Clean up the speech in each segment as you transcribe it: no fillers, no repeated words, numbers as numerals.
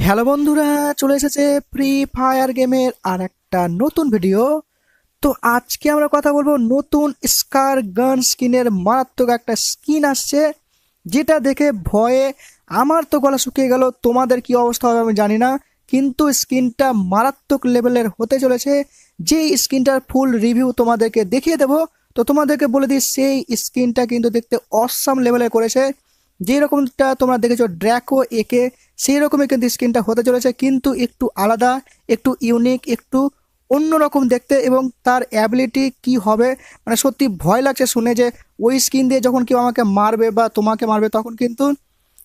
Hello বন্ধুরা, চলে এসেছে ফ্রি ফায়ার গেমের আর একটা নতুন ভিডিও। তো আজকে আমরা কথা বলবো নতুন স্কার গান স্কিনের মারাত্মক একটা স্কিন আসছে, যেটা দেখে ভয়ে আমার তো গলা শুকিয়ে গেল। তোমাদের কি অবস্থা হবে আমি জানি না, কিন্তু স্কিনটা মারাত্মক লেভেলের হতে চলেছে। যে স্কিনটার ফুল রিভিউ তোমাদেরকে দেখিয়ে দেবো। তো তোমাদেরকে বলে দিই, সেই স্কিনটা কিন্তু দেখতে অসাম লেভেলের করেছে। যে রকমটা তোমরা দেখেছো ড্র্যাকো একে, সেই রকমই কিন্তু স্কিনটা হতে চলেছে, কিন্তু একটু আলাদা, একটু ইউনিক, একটু অন্যরকম দেখতে। এবং তার অ্যাবিলিটি কি হবে, মানে সত্যি ভয় লাগছে শুনে যে ওই স্কিন দিয়ে যখন কেউ আমাকে মারবে বা তোমাকে মারবে, তখন কিন্তু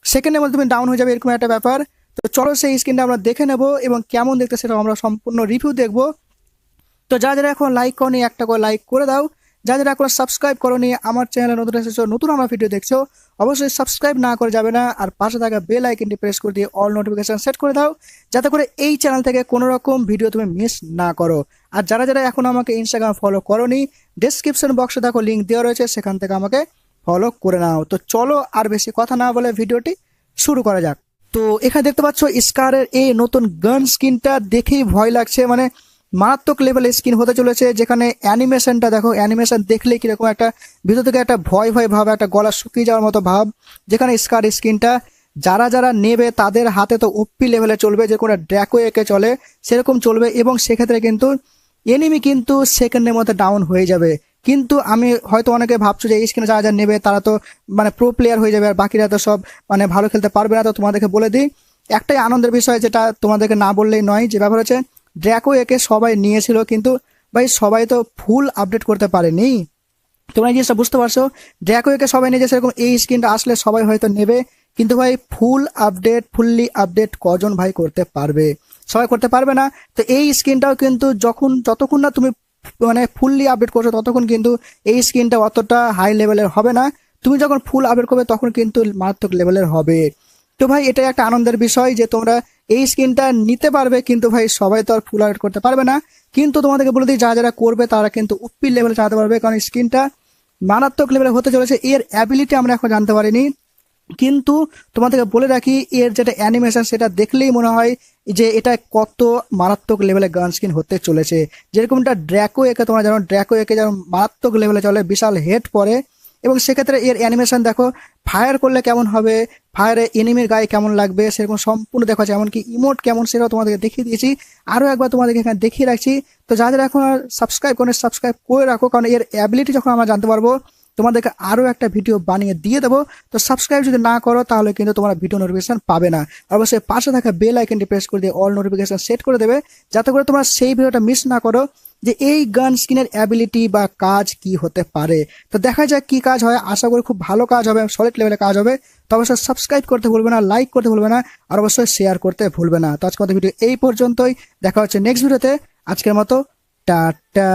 সেকেন্ডের মধ্যে তুমি ডাউন হয়ে যাবে, এরকম একটা ব্যাপার। তো চলো সেই স্কিনটা আমরা দেখে নেব এবং কেমন দেখতে সেটা আমরা সম্পূর্ণ রিভিউ দেখবো। তো যারা যারা এখন লাইক করনি, একটা করে লাইক করে দাও। যারা যারা এখন সাবস্ক্রাইব করনি, আমার চ্যানেলে নতুন এসেছো, নতুন আমার ভিডিও দেখছো, অবশ্যই সাবস্ক্রাইব না করে যাবে না। আর পাশে থাকা বেল আইকনটি প্রেস করে দিয়ে অল নোটিফিকেশন সেট করে দাও, যাতে করে এই চ্যানেল থেকে কোনো রকম ভিডিও তুমি মিস না করো। আর যারা যারা এখন আমাকে ইনস্টাগ্রাম ফলো করনি, ডেসক্রিপশন বক্সে দেখো লিঙ্ক দেওয়া রয়েছে, সেখান থেকে আমাকে ফলো করে নাও। তো চলো আর বেশি কথা না বলে ভিডিওটি শুরু করা যাক। তো এখানে দেখতে পাচ্ছ স্কারের এই নতুন গান স্কিনটা দেখেই ভয় লাগছে, মানে মারাত্মক লেভেলের স্কিন হতে চলেছে। যেখানে অ্যানিমেশনটা দেখো, অ্যানিমেশন দেখলে কিরকম একটা ভিতর থেকে একটা ভয় ভয় ভাব, একটা গলা শুকিয়ে যাওয়ার মতো ভাব। যেখানে স্কার স্কিনটা যারা যারা নেবে তাদের হাতে তো ওপি লেভেলে চলবে, যে কোনো ড্র্যাকো একে চলে সেরকম চলবে। এবং সেক্ষেত্রে কিন্তু এনিমি কিন্তু সেকেন্ডের মধ্যে ডাউন হয়ে যাবে। কিন্তু আমি হয়তো অনেকে ভাবছো যে এই স্কিনে যারা যারা নেবে তারা তো মানে প্রো প্লেয়ার হয়ে যাবে, আর বাকিরা তো সব মানে ভালো খেলতে পারবে না। তো তোমাদেরকে বলে দিই, একটাই আনন্দের বিষয় যেটা তোমাদেরকে না বললেই নয়, যে ব্যাপার হচ্ছে ড্র্যাকো একে সবাই নিয়েছিল, কিন্তু ভাই সবাই তো ফুল আপডেট করতে পারেনি। তোমরা এই জিনিসটা বুঝতে পারছো, ড্র্যাকো একে সবাই নিয়েছে সেরকম এই স্কিনটা আসলে সবাই হয়তো নেবে, কিন্তু ভাই ফুললি আপডেট কজন ভাই করতে পারবে? সবাই করতে পারবে না। তো এই স্কিনটাও কিন্তু যতক্ষণ না তুমি মানে ফুললি আপডেট করছো, ততক্ষণ কিন্তু এই স্কিনটা অতটা হাই লেভেলের হবে না। তুমি যখন ফুল আপডেট করবে তখন কিন্তু মারাত্মক লেভেলের হবে। তো ভাই এটাই একটা আনন্দের বিষয় যে তোমরা এই স্কিনটা নিতে পারবে, কিন্তু ভাই সবাই তো আর ফুল আপডেট করতে পারবে না। কিন্তু তোমাদেরকে বলে দিই, যারা যারা করবে তারা কিন্তু উপি লেভেলে চালাতে পারবে, কারণ স্কিনটা মারাত্মক লেভেলে হতে চলেছে। এর অ্যাবিলিটি আমরা এখন জানতে পারিনি, কিন্তু তোমাদেরকে বলে রাখি, এর যেটা অ্যানিমেশন সেটা দেখলেই মনে হয় যে এটা কত মারাত্মক লেভেলে গান স্কিন হতে চলেছে। যেরকমটা ড্র্যাকো একে, তোমরা জানো ড্র্যাকো একে যেমন মারাত্মক লেভেলে চলে, বিশাল হেড পরে। এবং সেক্ষেত্রে এর অ্যানিমেশন দেখো, ফায়ার করলে কেমন হবে, ফায়ারে এনিমির গায়ে কেমন লাগবে, সেরকম সম্পূর্ণ দেখো আছে। এমনকি ইমোট কেমন সেটাও তোমাদেরকে দেখিয়ে দিয়েছি, আরও একবার তোমাদেরকে এখানে দেখিয়ে রাখছি। তো যাদের এখন সাবস্ক্রাইব করে সাবস্ক্রাইব করে রাখো, কারণ এর অ্যাবিলিটি যখন আমরা জানতে পারবো তোমাদেরকে আরও একটা ভিডিও বানিয়ে দিয়ে দেবো। তো সাবস্ক্রাইব যদি না করো তাহলে কিন্তু তোমরা ভিডিও নোটিফিকেশন পাবে না। অবশ্যই পাশে থাকা বেল আইকনটি প্রেস করে দিয়ে অল নোটিফিকেশন সেট করে দেবে, যাতে করে তোমরা সেই ভিডিওটা মিস না করো, যে এই গান স্কিনের অ্যাবিলিটি বা কাজ কি হতে পারে। তো দেখা যাক কি কাজ হয়, আশা করি খুব ভালো কাজ হবে, সলিড লেভেলে কাজ হবে। তো অবশ্যই সাবস্ক্রাইব করতে ভুলবে না, লাইক করতে ভুলবে না, আর অবশ্যই শেয়ার করতে ভুলবে না। তো আজকের মতো ভিডিও এই পর্যন্তই, দেখা হচ্ছে নেক্সট ভিডিওতে। আজকের মতো টাটা।